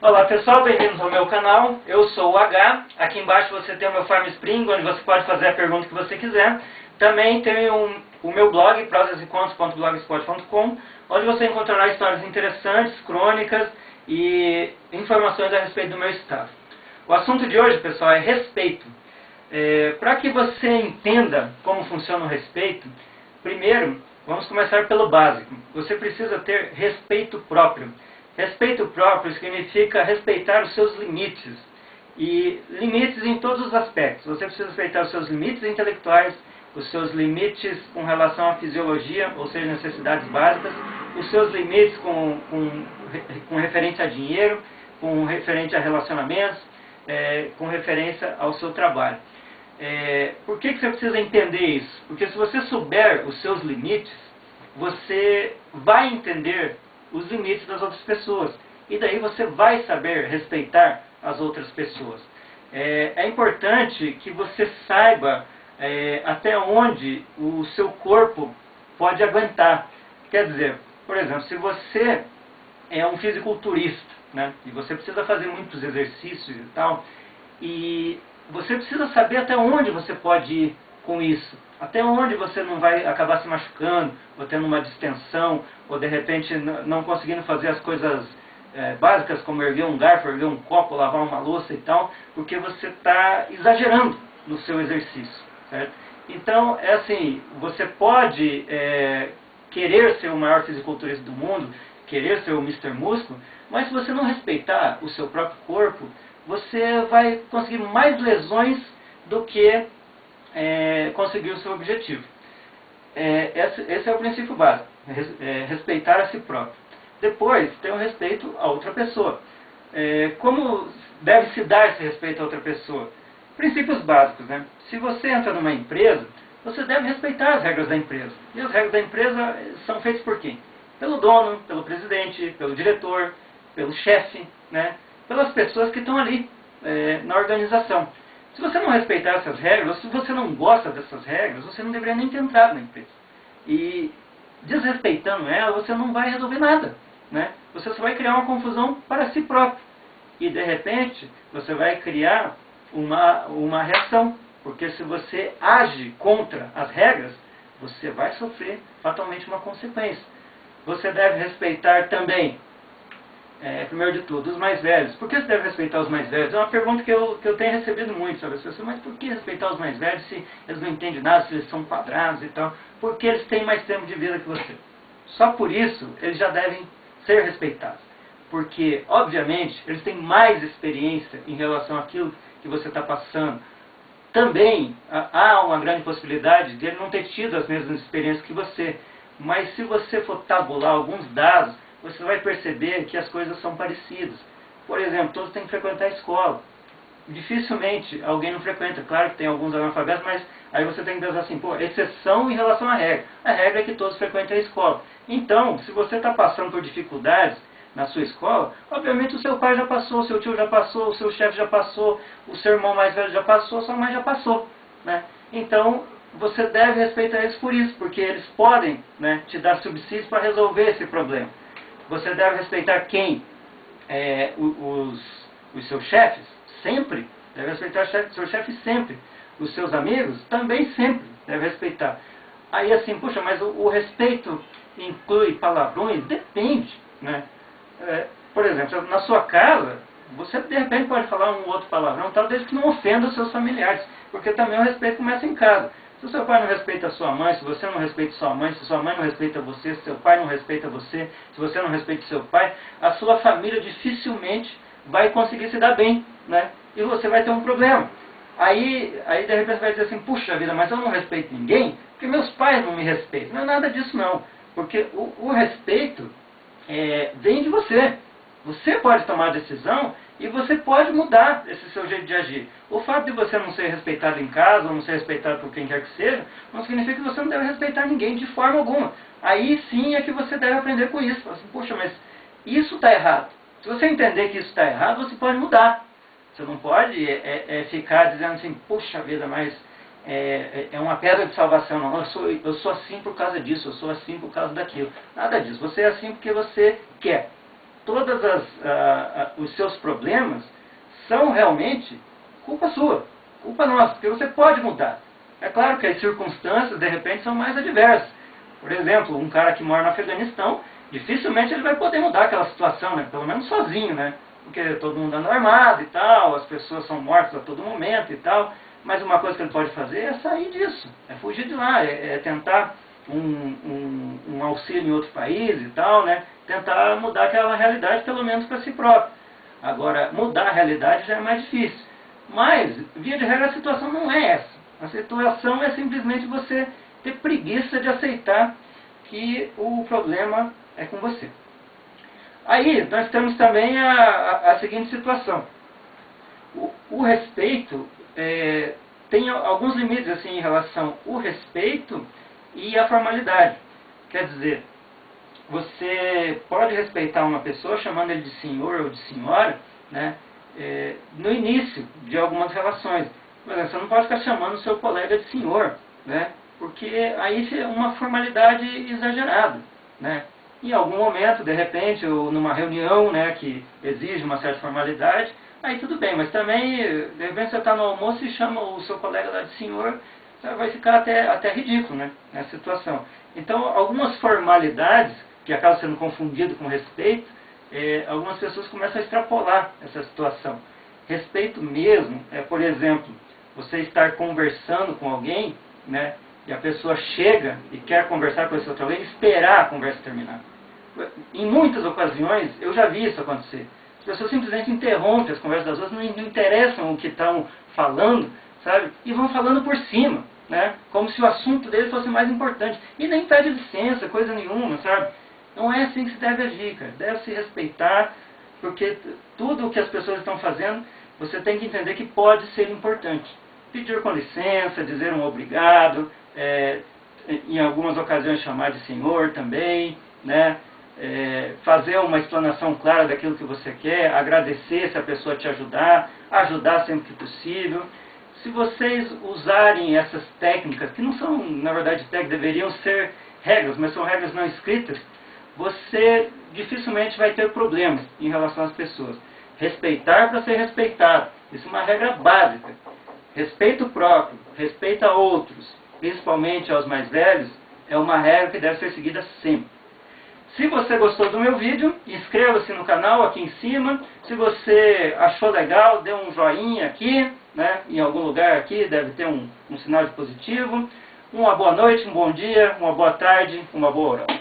Olá pessoal, bem-vindos ao meu canal. Eu sou o H. Aqui embaixo você tem o meu Farm Spring, onde você pode fazer a pergunta que você quiser. Também tem o meu blog, prosasecontos.blogspot.com, onde você encontrará histórias interessantes, crônicas e informações a respeito do meu estado. O assunto de hoje, pessoal, é respeito. Para que você entenda como funciona o respeito, primeiro, vamos começar pelo básico. Você precisa ter respeito próprio. Respeito próprio significa respeitar os seus limites. E limites em todos os aspectos. Você precisa respeitar os seus limites intelectuais, os seus limites com relação à fisiologia, ou seja, necessidades básicas, os seus limites com referente a dinheiro, com referente a relacionamentos, com referência ao seu trabalho. Por que você precisa entender isso? Porque se você souber os seus limites, você vai entender os limites das outras pessoas. E daí você vai saber respeitar as outras pessoas. É importante que você saiba até onde o seu corpo pode aguentar. Quer dizer, por exemplo, se você é um fisiculturista, né, e você precisa fazer muitos exercícios e tal, e você precisa saber até onde você pode ir com isso. Até onde você não vai acabar se machucando, ou tendo uma distensão, ou de repente não conseguindo fazer as coisas básicas, como erguer um garfo, erguer um copo, lavar uma louça e tal, porque você está exagerando no seu exercício. Certo? Então, é assim, você pode querer ser o maior fisiculturista do mundo, querer ser o Mr. Músculo, mas se você não respeitar o seu próprio corpo, você vai conseguir mais lesões do que conseguir o seu objetivo. Esse é o princípio básico, respeitar a si próprio. Depois, tem o respeito a outra pessoa. Como deve se dar esse respeito a outra pessoa? Princípios básicos, né? Se você entra numa empresa, você deve respeitar as regras da empresa. E as regras da empresa são feitas por quem? Pelo dono, pelo presidente, pelo diretor, pelo chefe, né? Pelas pessoas que estão ali na organização. Se você não respeitar essas regras, ou se você não gosta dessas regras, você não deveria nem ter entrado na empresa. E desrespeitando ela, você não vai resolver nada, né? Você só vai criar uma confusão para si próprio. E de repente, você vai criar uma reação. Porque se você age contra as regras, você vai sofrer fatalmente uma consequência. Você deve respeitar também, primeiro de tudo, os mais velhos. Por que você deve respeitar os mais velhos? É uma pergunta que eu tenho recebido muito sobre as pessoas. Mas por que respeitar os mais velhos se eles não entendem nada, se eles são quadrados e tal? Porque eles têm mais tempo de vida que você. Só por isso eles já devem ser respeitados. Porque, obviamente, eles têm mais experiência em relação àquilo que você está passando. Também há uma grande possibilidade de ele não ter tido as mesmas experiências que você. Mas se você for tabular alguns dados, você vai perceber que as coisas são parecidas. Por exemplo, todos têm que frequentar a escola. Dificilmente alguém não frequenta. Claro que tem alguns analfabetos, mas aí você tem que pensar assim, exceção em relação à regra. A regra é que todos frequentem a escola. Então, se você está passando por dificuldades na sua escola, obviamente o seu pai já passou, o seu tio já passou, o seu chefe já passou, o seu irmão mais velho já passou, a sua mãe já passou, né? Então, você deve respeitar eles por isso, porque eles podem, né, te dar subsídios para resolver esse problema. Você deve respeitar quem? Os seus chefes? Sempre. Deve respeitar o seu chefe sempre. Os seus amigos? Também sempre. Deve respeitar. Aí assim, puxa, mas o respeito inclui palavrões? Depende, né? Por exemplo, na sua casa, você de repente pode falar um outro palavrão, tal, desde que não ofenda os seus familiares, porque também o respeito começa em casa. Se o seu pai não respeita a sua mãe, se você não respeita sua mãe, se sua mãe não respeita você, se seu pai não respeita você, se você não respeita seu pai, a sua família dificilmente vai conseguir se dar bem, né? E você vai ter um problema. Aí de repente você vai dizer assim, puxa vida, mas eu não respeito ninguém, porque meus pais não me respeitam. Não é nada disso não, porque o respeito vem de você. Você pode tomar a decisão e você pode mudar esse seu jeito de agir. O fato de você não ser respeitado em casa, ou não ser respeitado por quem quer que seja, não significa que você não deve respeitar ninguém de forma alguma. Aí sim é que você deve aprender com isso. Fala assim, poxa, mas isso está errado. Se você entender que isso está errado, você pode mudar. Você não pode ficar dizendo assim, puxa vida, mas é uma pedra de salvação. Não, eu sou assim por causa disso, eu sou assim por causa daquilo. Nada disso. Você é assim porque você quer. todos os seus problemas são realmente culpa sua, culpa nossa, porque você pode mudar. É claro que as circunstâncias, de repente, são mais adversas. Por exemplo, um cara que mora no Afeganistão, dificilmente ele vai poder mudar aquela situação, né? Pelo menos sozinho, né? Porque todo mundo anda armado e tal, as pessoas são mortas a todo momento e tal. Mas uma coisa que ele pode fazer é sair disso, é fugir de lá, é tentar um auxílio em outro país e tal, né? Tentar mudar aquela realidade, pelo menos para si próprio. Agora, mudar a realidade já é mais difícil. Mas, via de regra, a situação não é essa. A situação é simplesmente você ter preguiça de aceitar que o problema é com você. Aí, nós temos também a seguinte situação. O respeito tem alguns limites assim, em relação ao respeito e à formalidade. Quer dizer, você pode respeitar uma pessoa chamando ele de senhor ou de senhora, né, no início de algumas relações. Por exemplo, você não pode ficar chamando o seu colega de senhor, né, porque aí é uma formalidade exagerada, né. Em algum momento, de repente, ou numa reunião, né, que exige uma certa formalidade, aí tudo bem, mas também, de repente você está no almoço e chama o seu colega lá de senhor, vai ficar até ridículo, né, nessa situação. Então, algumas formalidades, que acabam sendo confundidas com respeito, algumas pessoas começam a extrapolar essa situação. Respeito mesmo por exemplo, você estar conversando com alguém, né, e a pessoa chega e quer conversar com esse outro alguém, esperar a conversa terminar. Em muitas ocasiões, eu já vi isso acontecer. As pessoas simplesmente interrompem as conversas das outras, não interessam o que estão falando, sabe? E vão falando por cima, né? Como se o assunto deles fosse mais importante. E nem pede licença, coisa nenhuma, sabe? Não é assim que se deve agir, cara. Deve se respeitar, porque tudo o que as pessoas estão fazendo, você tem que entender que pode ser importante. Pedir com licença, dizer um obrigado, em algumas ocasiões chamar de senhor também, né? Fazer uma explanação clara daquilo que você quer, agradecer se a pessoa te ajudar sempre que possível. Se vocês usarem essas técnicas, que não são, na verdade, técnicas, deveriam ser regras, mas são regras não escritas, você dificilmente vai ter problemas em relação às pessoas. Respeitar para ser respeitado, isso é uma regra básica. Respeito próprio, respeito a outros, principalmente aos mais velhos, é uma regra que deve ser seguida sempre. Se você gostou do meu vídeo, inscreva-se no canal aqui em cima. Se você achou legal, dê um joinha aqui, né? Em algum lugar aqui deve ter um sinal de positivo. Uma boa noite, um bom dia, uma boa tarde, uma boa hora.